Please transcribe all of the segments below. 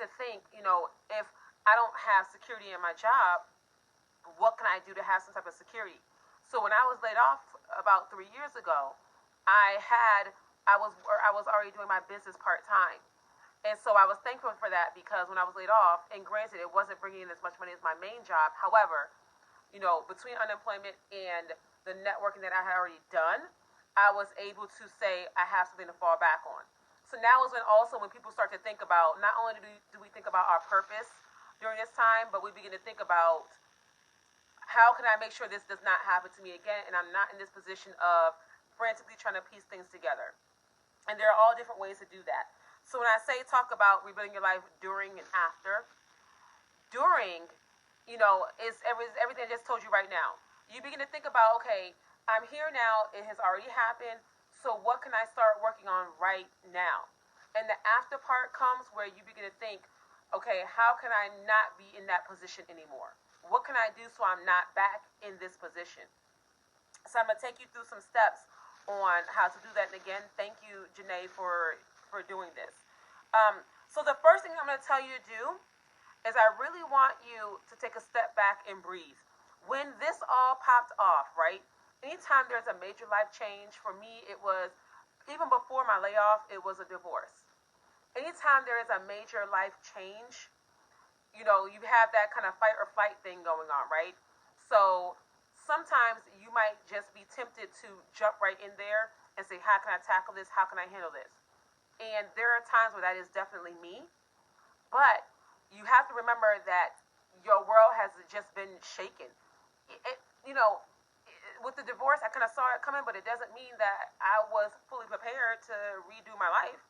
to think, if I don't have security in my job, what can I do to have some type of security? So when I was laid off about 3 years ago, I was already doing my business part time. And so I was thankful for that because when I was laid off, and granted, it wasn't bringing in as much money as my main job. However, between unemployment and the networking that I had already done, I was able to say I have something to fall back on. So now is when people start to think about, not only do we think about our purpose during this time, but we begin to think about how can I make sure this does not happen to me again, and I'm not in this position of frantically trying to piece things together. And there are all different ways to do that. So when I say talk about rebuilding your life during and after, during, is everything I just told you right now. You begin to think about, okay, I'm here now, it has already happened, so what can I start working on right now? And the after part comes where you begin to think, okay, how can I not be in that position anymore? What can I do so I'm not back in this position? So I'm going to take you through some steps on how to do that. And again, thank you, Janae, for doing this. So the first thing I'm going to tell you to do is I really want you to take a step back and breathe. When this all popped off, right? Anytime there's a major life change, for me, it was, even before my layoff, it was a divorce. Anytime there is a major life change, you have that kind of fight or flight thing going on, right? So sometimes you might just be tempted to jump right in there and say, how can I tackle this? How can I handle this? And there are times where that is definitely me. But you have to remember that your world has just been shaken. With the divorce, I kind of saw it coming, but it doesn't mean that I was fully prepared to redo my life.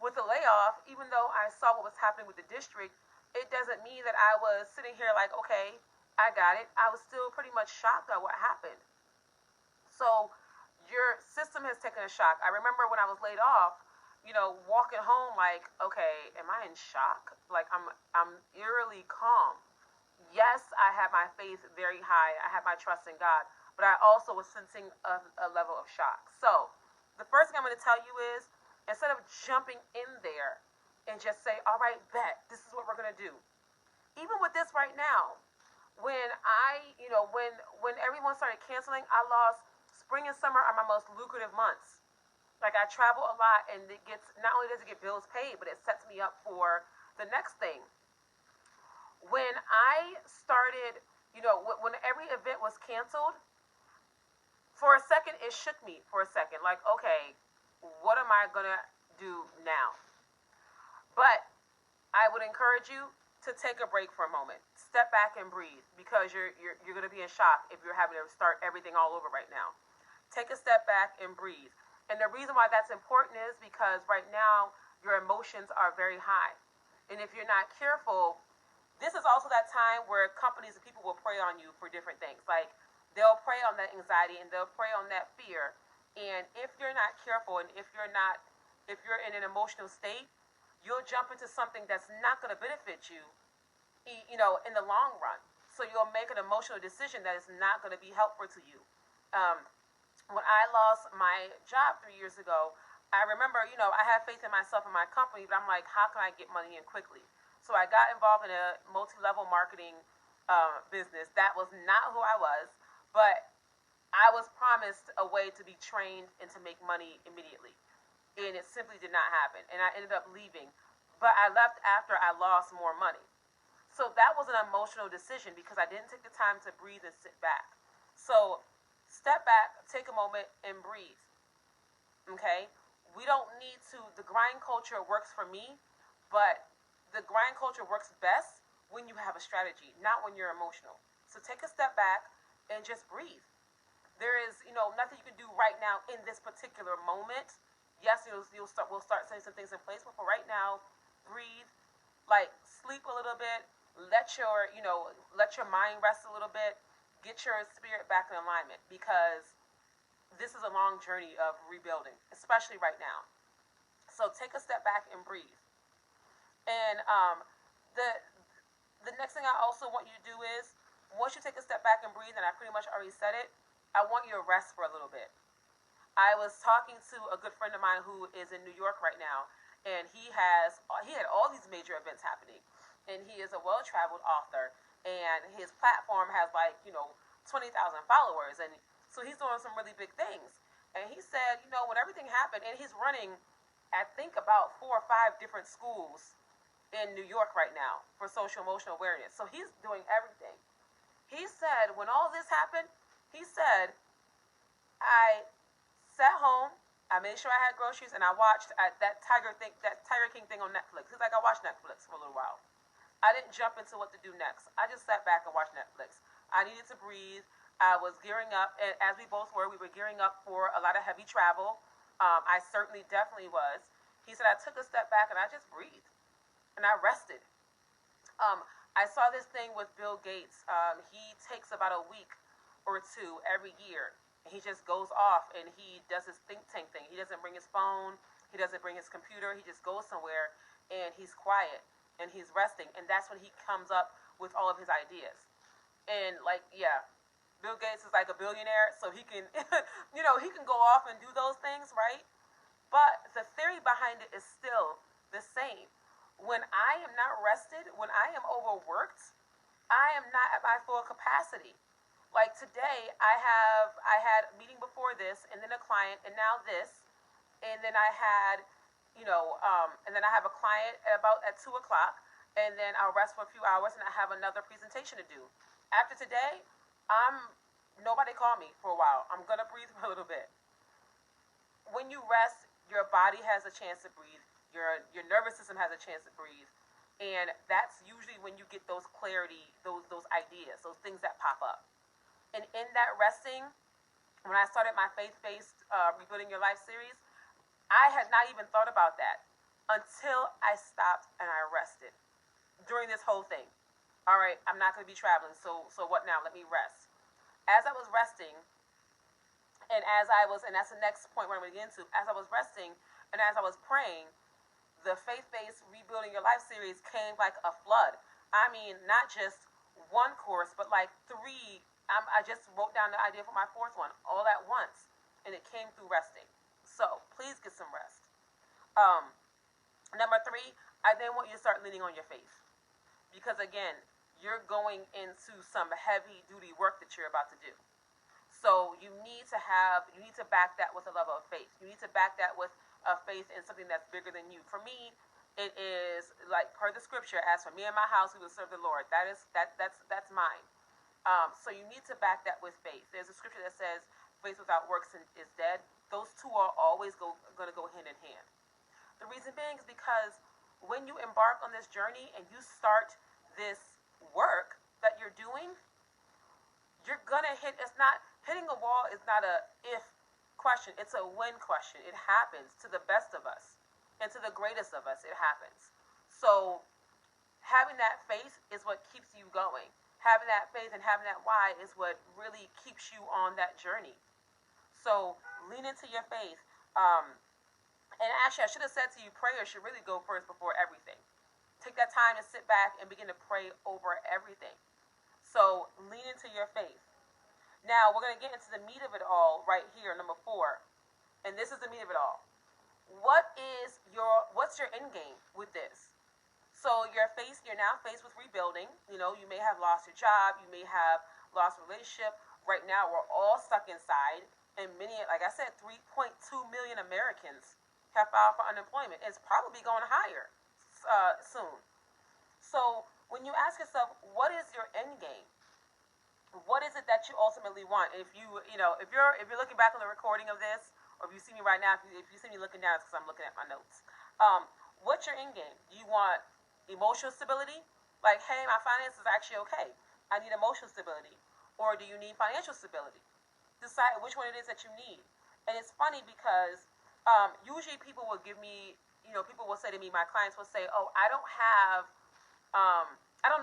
With the layoff, even though I saw what was happening with the district, it doesn't mean that I was sitting here like, okay, I got it. I was still pretty much shocked at what happened. So your system has taken a shock. I remember when I was laid off, walking home like, okay, am I in shock? Like I'm eerily calm. Yes, I had my faith very high. I had my trust in God, but I also was sensing a level of shock. So the first thing I'm going to tell you is, instead of jumping in there and just say, all right, bet, this is what we're going to do. Even with this right now, when when everyone started canceling, I lost, spring and summer are my most lucrative months. Like, I travel a lot, and not only does it get bills paid, but it sets me up for the next thing. When I started, when every event was canceled, for a second, it shook me for a second. Like, okay, what am I going to do now? But I would encourage you to take a break for a moment. Step back and breathe, because you're going to be in shock if you're having to start everything all over right now. Take a step back and breathe. And the reason why that's important is because right now your emotions are very high. And if you're not careful, this is also that time where companies and people will prey on you for different things. Like, they'll prey on that anxiety and they'll prey on that fear. And if you're not careful, and if you're in an emotional state, you'll jump into something that's not going to benefit you, in the long run. So you'll make an emotional decision that is not going to be helpful to you. When I lost my job 3 years ago, I remember, I had faith in myself and my company, but I'm like, how can I get money in quickly? So I got involved in a multi-level marketing business. That was not who I was, but I was promised a way to be trained and to make money immediately. And it simply did not happen. And I ended up leaving. But I left after I lost more money. So that was an emotional decision because I didn't take the time to breathe and sit back. So step back, take a moment, and breathe. Okay? We don't need to, the grind culture works for me, but the grind culture works best when you have a strategy, not when you're emotional. So take a step back and just breathe. There is, nothing you can do right now in this particular moment. Yes, we'll start setting some things in place, but for right now, breathe, like sleep a little bit, let your mind rest a little bit, get your spirit back in alignment, because this is a long journey of rebuilding, especially right now. So take a step back and breathe. And the next thing I also want you to do is, once you take a step back and breathe, and I pretty much already said it, I want you to rest for a little bit. I was talking to a good friend of mine who is in New York right now, and he had all these major events happening, and he is a well-traveled author, and his platform has like 20,000 followers, and so he's doing some really big things. And he said, when everything happened, and he's running, I think about 4 or 5 different schools in New York right now for social emotional awareness. So he's doing everything. He said when all this happened, he said, I sat home, I made sure I had groceries, and I watched that Tiger King thing on Netflix. He's like, I watched Netflix for a little while. I didn't jump into what to do next. I just sat back and watched Netflix. I needed to breathe. I was gearing up, and as we both were, we were gearing up for a lot of heavy travel. I certainly, definitely was. He said, I took a step back and I just breathed and I rested. I saw this thing with Bill Gates. He takes about a week or two every year. And he just goes off and he does his think tank thing. He doesn't bring his phone. He doesn't bring his computer. He just goes somewhere and he's quiet and he's resting. And that's when he comes up with all of his ideas. And Bill Gates is like a billionaire, so he can, he can go off and do those things, right? But the theory behind it is still the same. When I am not rested, when I am overworked, I am not at my full capacity. Like today, I had a meeting before this, and then a client, and now this, and then I had, and then I have a client at 2 o'clock, and then I'll rest for a few hours, and I have another presentation to do. After today, nobody call me for a while. I'm gonna breathe for a little bit. When you rest, your body has a chance to breathe. Your nervous system has a chance to breathe, and that's usually when you get those clarity, those ideas, those things that pop up. And in that resting, when I started my faith-based Rebuilding Your Life series, I had not even thought about that until I stopped and I rested during this whole thing. All right, I'm not going to be traveling, so what now? Let me rest. As I was resting, and that's the next point where I'm going to get into, as I was resting and as I was praying, the faith-based Rebuilding Your Life series came like a flood. I mean, not just one course, but like 3. I just wrote down the idea for my 4th one all at once, and it came through resting. So please get some rest. Number 3, I then want you to start leaning on your faith, because again, you're going into some heavy duty work that you're about to do. So you need to back that with a level of faith. You need to back that with a faith in something that's bigger than you. For me, it is like per the scripture, as for me and my house, we will serve the Lord. That's mine. So you need to back that with faith. There's a scripture that says faith without works is dead. Those two are always going to go hand in hand. The reason being is because when you embark on this journey and you start this work that you're doing, you're gonna hitting a wall is not a if question, it's a when question. It happens to the best of us and to the greatest of us. It happens. So having that faith is what keeps you going. Having that faith and having that why is what really keeps you on that journey. So lean into your faith. And actually, I should have said to you, prayer should really go first before everything. Take that time to sit back and begin to pray over everything. So lean into your faith. Now, we're going to get into the meat of it all right here, number 4. And this is the meat of it all. What's your end game with this? So you're now faced with rebuilding. You may have lost your job. You may have lost a relationship. Right now, we're all stuck inside. And many, like I said, 3.2 million Americans have filed for unemployment. It's probably going higher soon. So when you ask yourself, what is your end game? What is it that you ultimately want? If you're looking back on the recording of this, or if you see me right now, if you see me looking down, it's because I'm looking at my notes. What's your end game? Do you want emotional stability? Like, hey, my finances are actually okay. I need emotional stability. Or do you need financial stability? Decide which one it is that you need. And it's funny because usually people will give me, people will say to me, my clients will say, oh, I don't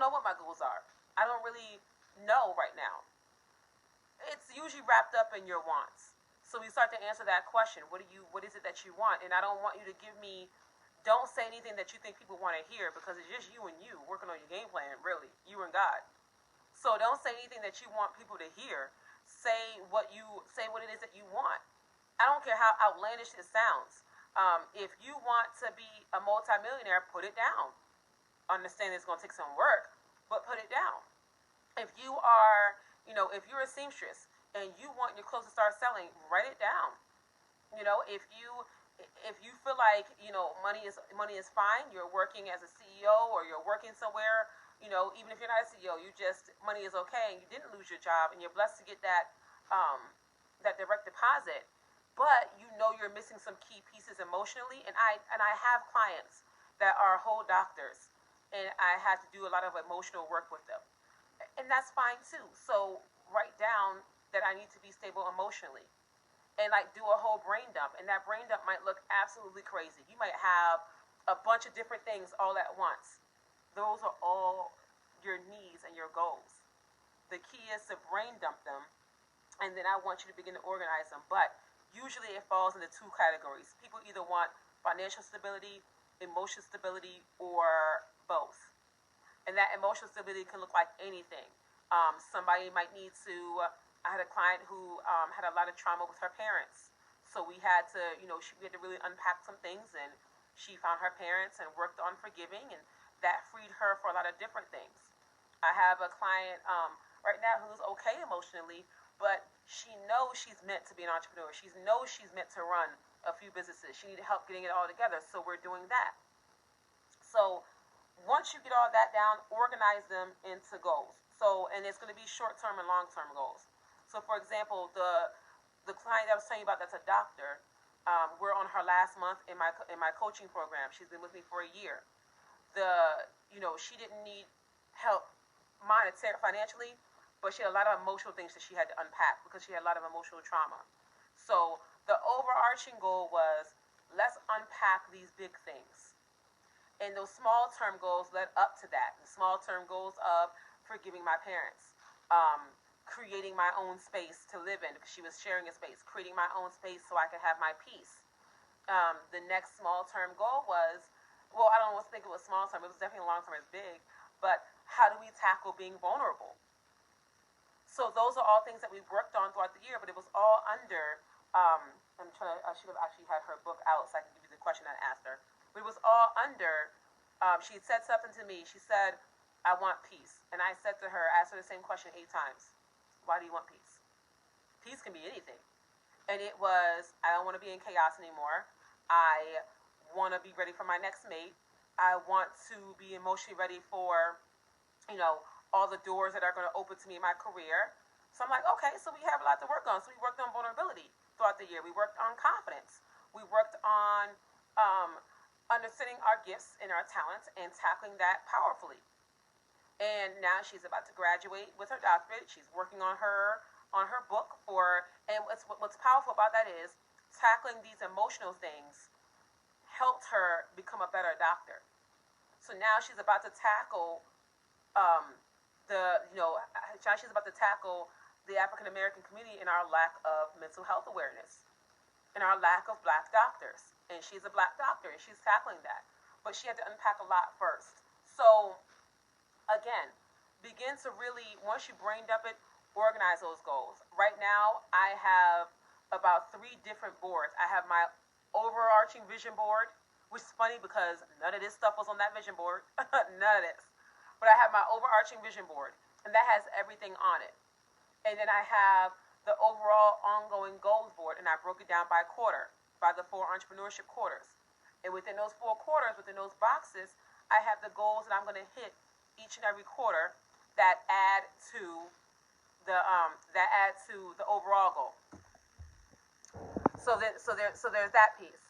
know what my goals are. I don't really know right now. It's usually wrapped up in your wants. So we start to answer that question. What is it that you want? And I don't want you to don't say anything that you think people want to hear, because it's just you and you working on your game plan, really. You and God. So don't say anything that you want people to hear. Say what it is that you want. I don't care how outlandish it sounds. If you want to be a multimillionaire, put it down. Understand it's going to take some work, but put it down. If you are, if you're a seamstress and you want your clothes to start selling, write it down. If you feel like money is fine, you're working as a CEO or you're working somewhere, even if you're not a CEO, you just money is okay and you didn't lose your job and you're blessed to get that direct deposit, but you're missing some key pieces emotionally. And I have clients that are whole doctors, and I had to do a lot of emotional work with them, and that's fine too. So write down that I need to be stable emotionally, and like do a whole brain dump. And that brain dump might look absolutely crazy. You might have a bunch of different things all at once. Those are all your needs and your goals. The key is to brain dump them, and then I want you to begin to organize them. But usually it falls into two categories. People either want financial stability, emotional stability, or both. And that emotional stability can look like anything. Somebody might need to. I had a client who had a lot of trauma with her parents, so we had to, we had to really unpack some things, and she found her parents and worked on forgiving, and that freed her for a lot of different things. I have a client right now who's okay emotionally, but she knows she's meant to be an entrepreneur. She knows she's meant to run a few businesses. She needed help getting it all together, so we're doing that. So once you get all that down, organize them into goals. So, and it's going to be short-term and long-term goals. So, for example, the client that I was telling you about that's a doctor, we're on her last month in my coaching program. She's been with me for a year. She didn't need help monetary financially, but she had a lot of emotional things that she had to unpack because she had a lot of emotional trauma. So the overarching goal was, let's unpack these big things. And those small term goals led up to that. The small term goals of forgiving my parents, creating my own space to live in because she was sharing a space, creating my own space so I could have my peace. The next small term goal was, well, I don't think it was small term. It was definitely long term. It's big. But how do we tackle being vulnerable? So those are all things that we worked on throughout the year, but it was all under, I should have actually had her book out so I can give you the question I asked her. But it was all under, she said something to me. She said, I want peace. And I said to her, asked her the same question 8 times. Why do you want peace? Peace can be anything. And it was, I don't want to be in chaos anymore. I want to be ready for my next mate. I want to be emotionally ready for, all the doors that are going to open to me in my career. So I'm like, okay, so we have a lot to work on. So we worked on vulnerability throughout the year. We worked on confidence. We worked on understanding our gifts and our talents and tackling that powerfully. And now she's about to graduate with her doctorate. She's working on her book and what's powerful about that is tackling these emotional things helped her become a better doctor. So now she's about to tackle she's about to tackle the African American community in our lack of mental health awareness, in our lack of black doctors. And she's a black doctor, and she's tackling that. But she had to unpack a lot first. So, again, begin to really, once you brain dump it, organize those goals. Right now, I have about 3 different boards. I have my overarching vision board, which is funny because none of this stuff was on that vision board. None of this. But I have my overarching vision board, and that has everything on it. And then I have the overall ongoing goals board, and I broke it down by quarter, by the 4 entrepreneurship quarters. And within those 4 quarters, within those boxes, I have the goals that I'm going to hit each and every quarter that add to the overall goal. So there's that piece.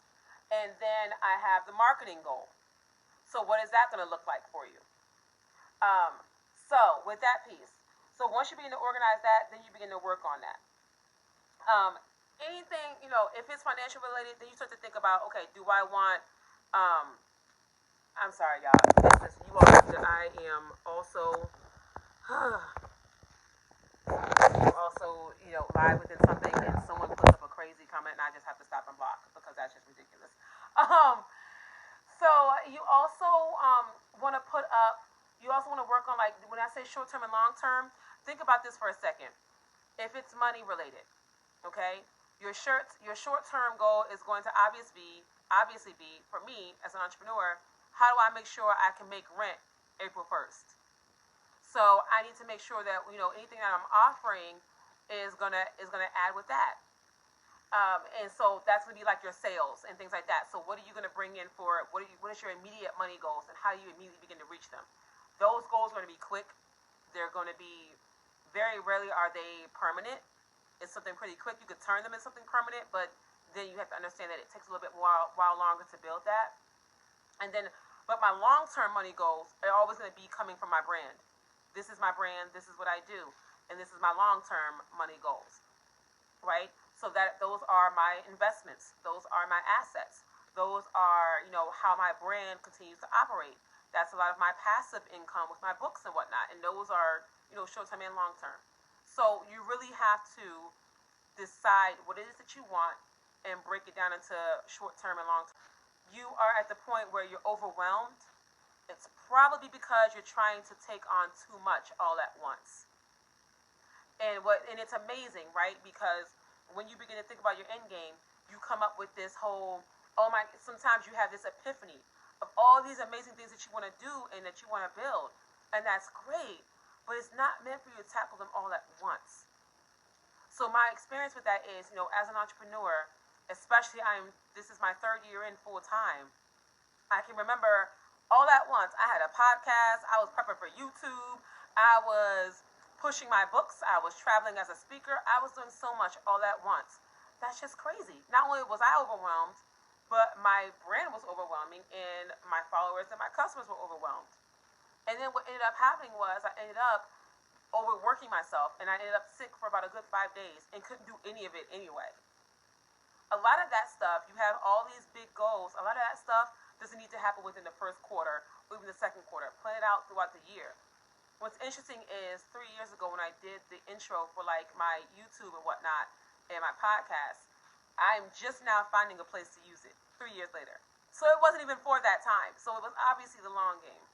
And then I have the marketing goal. So what is that going to look like for you? So with that piece, so once you begin to organize that, then you begin to work on that. Anything, if it's financial related, then you start to think about, okay, do I want, I'm sorry, y'all. You all know that I am also, live within something, and someone puts up a crazy comment, and I just have to stop and block because that's just ridiculous. So you also want to put up. You also want to work on, like, when I say short-term and long-term, think about this for a second. If it's money related, okay, your short-term goal is going to obviously be obviously be, for me as an entrepreneur, how do I make sure I can make rent April 1st? So I need to make sure that, anything that I'm offering is gonna add with that. And so that's gonna be like your sales and things like that. So what are you gonna bring in for? What is your immediate money goals, and how do you immediately begin to reach them? Those goals are gonna be quick. They're gonna be, very rarely are they permanent. It's something pretty quick. You could turn them into something permanent, but then you have to understand that it takes a little bit while longer to build that. And then, but my long-term money goals are always going to be coming from my brand. This is my brand. This is what I do, and this is my long-term money goals, right? So that those are my investments. Those are my assets. Those are, how my brand continues to operate. That's a lot of my passive income with my books and whatnot, and those are, short-term and long-term. So you really have to decide what it is that you want and break it down into short-term and long-term. You are at the point where you're overwhelmed. It's probably because you're trying to take on too much all at once. And it's amazing, right? Because when you begin to think about your end game, you come up with this whole, sometimes you have this epiphany of all these amazing things that you want to do and that you want to build. And that's great, but it's not meant for you to tackle them all at once. So my experience with that is, as an entrepreneur, especially this is my third year in full time, I can remember all at once. I had a podcast, I was prepping for YouTube, I was pushing my books, I was traveling as a speaker, I was doing so much all at once. That's just crazy. Not only was I overwhelmed, but my brand was overwhelming, and my followers and my customers were overwhelmed. And then what ended up happening was I ended up overworking myself, and I ended up sick for about a good 5 days and couldn't do any of it anyway. A lot of that stuff, you have all these big goals, a lot of that stuff doesn't need to happen within the first quarter or even the second quarter. Plan it out throughout the year. What's interesting is 3 years ago when I did the intro for like my YouTube and whatnot and my podcast, I'm just now finding a place to use it 3 years later. So it wasn't even for that time. So it was obviously the long game.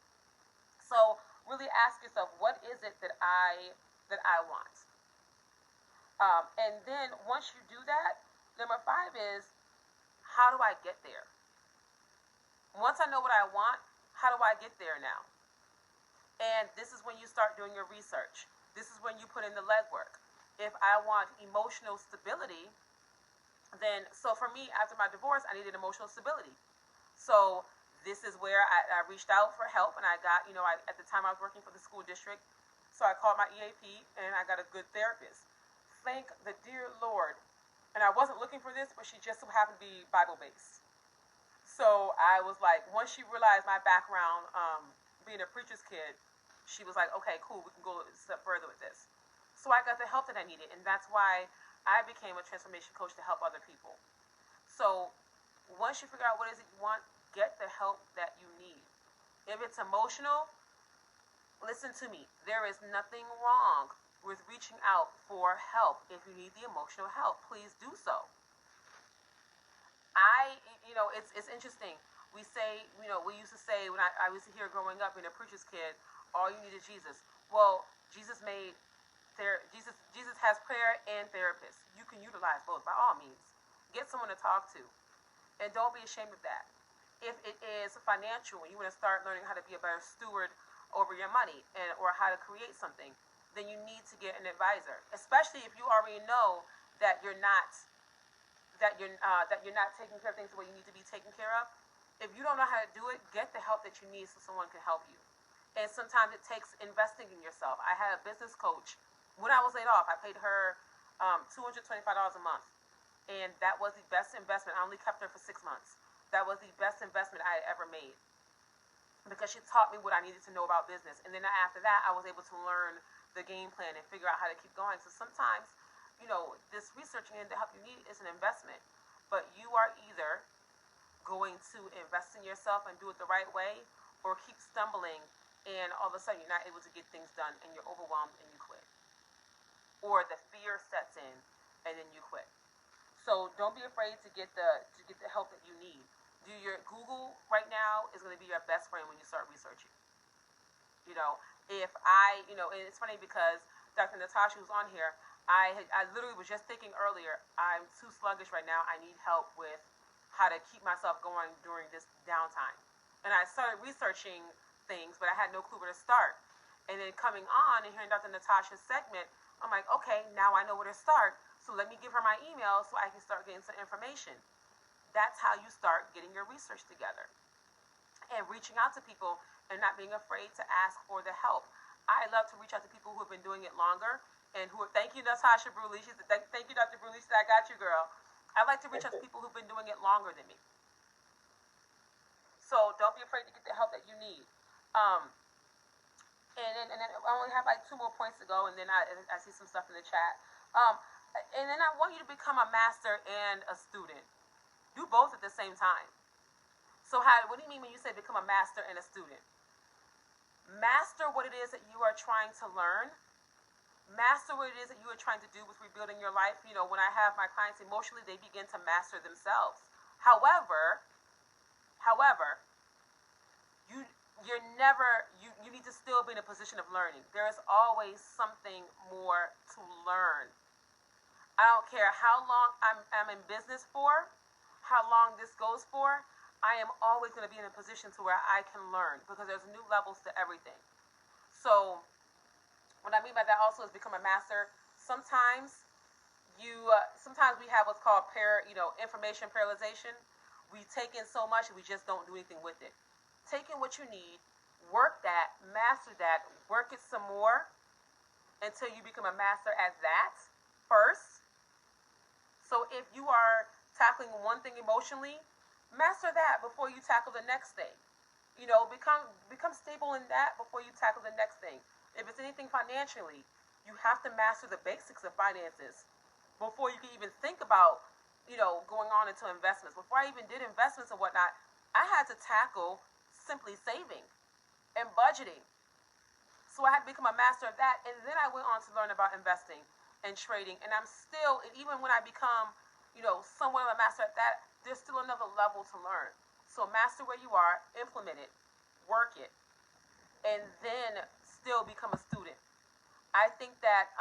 So really ask yourself, what is it that I want? And then once you do that, number 5 is, how do I get there? Once I know what I want, how do I get there now? And this is when you start doing your research. This is when you put in the legwork. If I want emotional stability, so for me, after my divorce, I needed emotional stability. So this is where I reached out for help, and I got, at the time I was working for the school district, so I called my EAP, and I got a good therapist. Thank the dear Lord. And I wasn't looking for this, but she just so happened to be Bible-based. So I was like, once she realized my background, being a preacher's kid, she was like, okay, cool, we can go a step further with this. So I got the help that I needed, and that's why I became a transformation coach to help other people. So once you figure out what it is that you want, get the help that you need. If it's emotional, listen to me. There is nothing wrong with reaching out for help. If you need the emotional help, please do so. It's interesting. We say, we used to say when I used to hear growing up being a preacher's kid, all you need is Jesus. Well, Jesus has prayer and therapist. You can utilize both by all means. Get someone to talk to, and don't be ashamed of that. If it is financial and you want to start learning how to be a better steward over your money or how to create something, then you need to get an advisor. Especially if you already know that you're not taking care of things the way you need to be taken care of. If you don't know how to do it, get the help that you need so someone can help you. And sometimes it takes investing in yourself. I had a business coach. When I was laid off, I paid her $225 a month. And that was the best investment. I only kept her for 6 months. That was the best investment I had ever made, because she taught me what I needed to know about business. And then after that, I was able to learn the game plan and figure out how to keep going. So sometimes, this researching into help you need is an investment. But you are either going to invest in yourself and do it the right way, or keep stumbling and all of a sudden you're not able to get things done and you're overwhelmed and you quit. Or the fear sets in and then you quit. So don't be afraid to get the help that you need. Google right now is going to be your best friend when you start researching. And it's funny because Dr. Natasha, who's on here, I literally was just thinking earlier, I'm too sluggish right now. I need help with how to keep myself going during this downtime. And I started researching things, but I had no clue where to start. And then coming on and hearing Dr. Natasha's segment, I'm like, okay, now I know where to start. So let me give her my email so I can start getting some information. That's how you start getting your research together and reaching out to people and not being afraid to ask for the help. I love to reach out to people who have been doing it longer and who are, thank you, Natasha Bruley. She said, thank you, Dr. Bruley. She said, I got you, girl. I like to reach out to people who've been doing it longer than me. So don't be afraid to get the help that you need. And then I only have like 2 more points to go, and then I see some stuff in the chat. And then I want you to become a master and a student. Do both at the same time. So what do you mean when you say become a master and a student? Master what it is that you are trying to learn. Master what it is that you are trying to do with rebuilding your life. You know, when I have my clients emotionally, they begin to master themselves. However, you need to still be in a position of learning. There is always something more to learn. I don't care how long I'm in business for, how long this goes for, I am always going to be in a position to where I can learn because there's new levels to everything. So what I mean by that also is become a master. Sometimes sometimes we have what's called information paralyzation. We take in so much and we just don't do anything with it. Take in what you need, work that, master that, work it some more until you become a master at that first. So if you are tackling one thing emotionally, master that before you tackle the next thing. You know, become stable in that before you tackle the next thing. If it's anything financially, you have to master the basics of finances before you can even think about, going on into investments. Before I even did investments and whatnot, I had to tackle simply saving and budgeting. So I had to become a master of that, and then I went on to learn about investing and trading. And I'm still, and even when I become, somewhat of a master at that, there's still another level to learn. So master where you are, implement it, work it, and then still become a student. I think that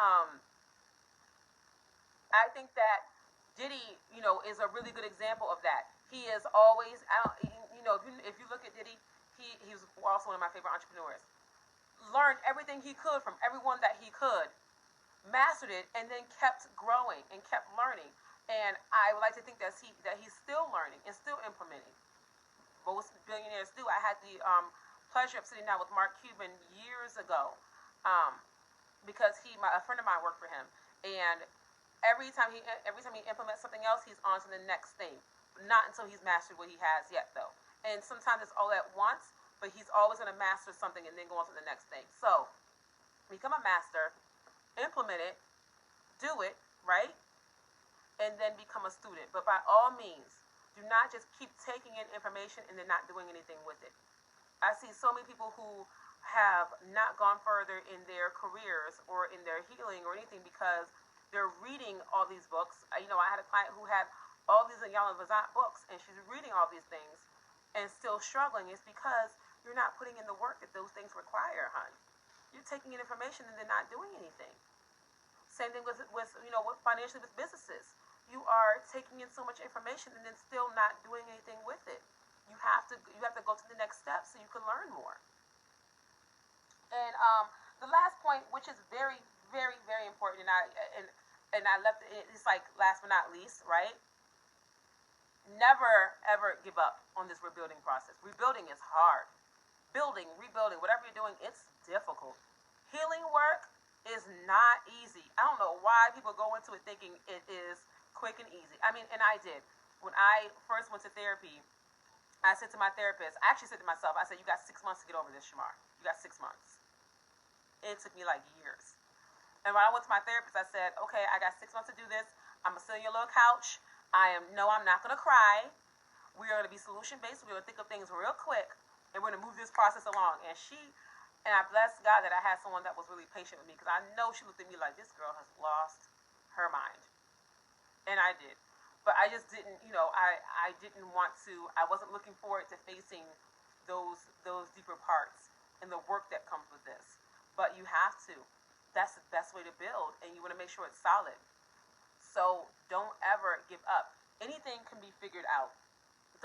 Diddy, is a really good example of that. He is always, if you look at Diddy, he's also one of my favorite entrepreneurs. Learned everything he could from everyone that he could, mastered it, and then kept growing and kept learning. And I would like to think that he's still learning and still implementing. Most billionaires do. I had the pleasure of sitting down with Mark Cuban years ago because a friend of mine worked for him, and every time he implements something else, he's on to the next thing. Not until he's mastered what he has yet, though. And sometimes it's all at once, but he's always going to master something and then go on to the next thing. So, become a master, implement it, do it, right? And then become a student. But by all means, do not just keep taking in information and then not doing anything with it. I see so many people who have not gone further in their careers or in their healing or anything because they're reading all these books. I had a client who had all these Iyanla Vanzant books, and she's reading all these things and still struggling. It's because you're not putting in the work that those things require, hon. You're taking in information and then not doing anything. Same thing with financially with businesses. You are taking in so much information and then still not doing anything with it. You have to go to the next step so you can learn more. And the last point, which is very, very, very important, and I left it's like last but not least, right? Never ever give up on this rebuilding process. Rebuilding is hard. Rebuilding, whatever you're doing, it's difficult. Healing work is not easy. I don't know why people go into it thinking it is quick and easy. I mean, and I did. When I first went to therapy, I said to my therapist, I actually said to myself, I said, you got 6 months to get over this, Shamar. You got 6 months. It took me like years. And when I went to my therapist, I said, okay, I got 6 months to do this. I'm going to sit on your little couch. I'm not going to cry. We are going to be solution-based. We're going to think of things real quick, and we're going to move this process along. And I bless God that I had someone that was really patient with me, because I know she looked at me like, this girl has lost her mind. And I did. But I just didn't, I didn't want to, I wasn't looking forward to facing those deeper parts and the work that comes with this. But you have to. That's the best way to build, and you want to make sure it's solid. So don't ever give up. Anything can be figured out.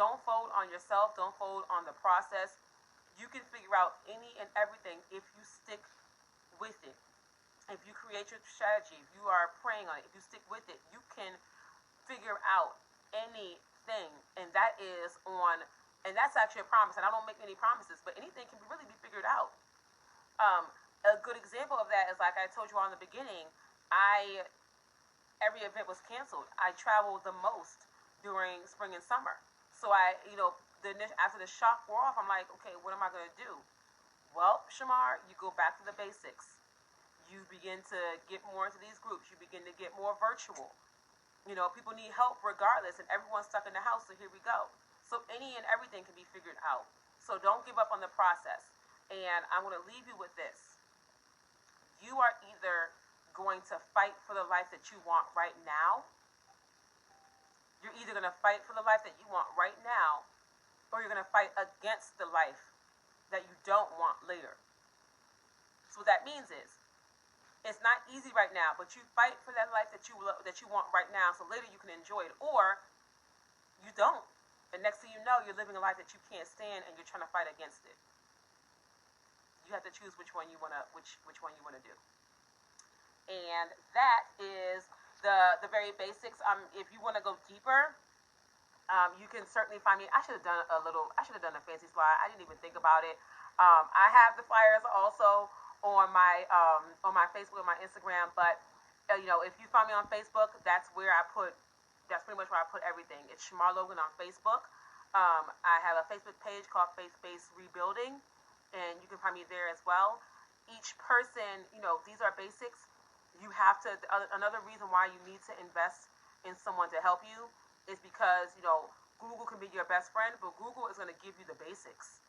don't fold on yourself. Don't fold on the process. You can figure out any and everything if you stick with it. If you create your strategy, if you are praying on it, if you stick with it, you can figure out anything. And that is on, and that's actually a promise. And I don't make any promises, but anything can really be figured out. Um, a good example of that is, like I told you all in the beginning, every event was canceled. I traveled the most during spring and summer. So after the shock wore off, I'm like, okay, what am I going to do? Well, Shamar, you go back to the basics. You begin to get more into these groups. You begin to get more virtual. People need help regardless, and everyone's stuck in the house, so here we go. So any and everything can be figured out. So don't give up on the process. And I'm going to leave you with this. You are either going to fight for the life that you want right now. You're either going to fight for the life that you want right now, or you're going to fight against the life that you don't want later. So what that means is, it's not easy right now, but you fight for that life that you want right now, so later you can enjoy it, or you don't. And next thing you know, you're living a life that you can't stand, and you're trying to fight against it. You have to choose which one you wanna do. And that is the very basics. If you want to go deeper, you can certainly find me. I should have done a fancy slide. I didn't even think about it. I have the flyers also on my Facebook and my Instagram. But if you find me on Facebook, that's pretty much where I put everything. It's Shamar Logan on Facebook. I have a Facebook page called Faith Based Rebuilding, and you can find me there as well. Each person, these are basics. You have to. Another reason why you need to invest in someone to help you is because Google can be your best friend, but Google is going to give you the basics.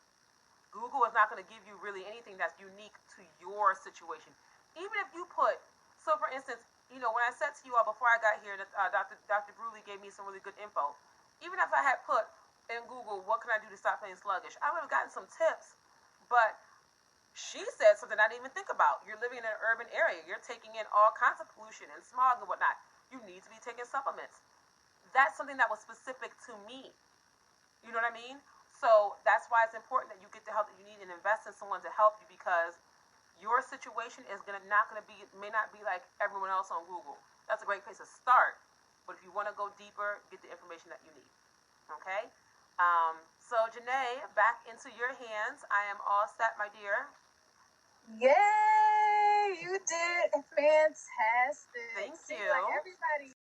Google is not going to give you really anything that's unique to your situation. Even if you put, so for instance, when I said to you all before I got here that Dr. Bruley gave me some really good info. Even if I had put in Google, what can I do to stop feeling sluggish, I would have gotten some tips. But she said something I didn't even think about. You're living in an urban area. You're taking in all kinds of pollution and smog and whatnot. You need to be taking supplements. That's something that was specific to me. You know what I mean? So that's why it's important that you get the help that you need and invest in someone to help you, because your situation may not be like everyone else on Google. That's a great place to start. But if you want to go deeper, get the information that you need. Okay? So Janae, back into your hands. I am all set, my dear. Yay! You did fantastic. Thank you. Like everybody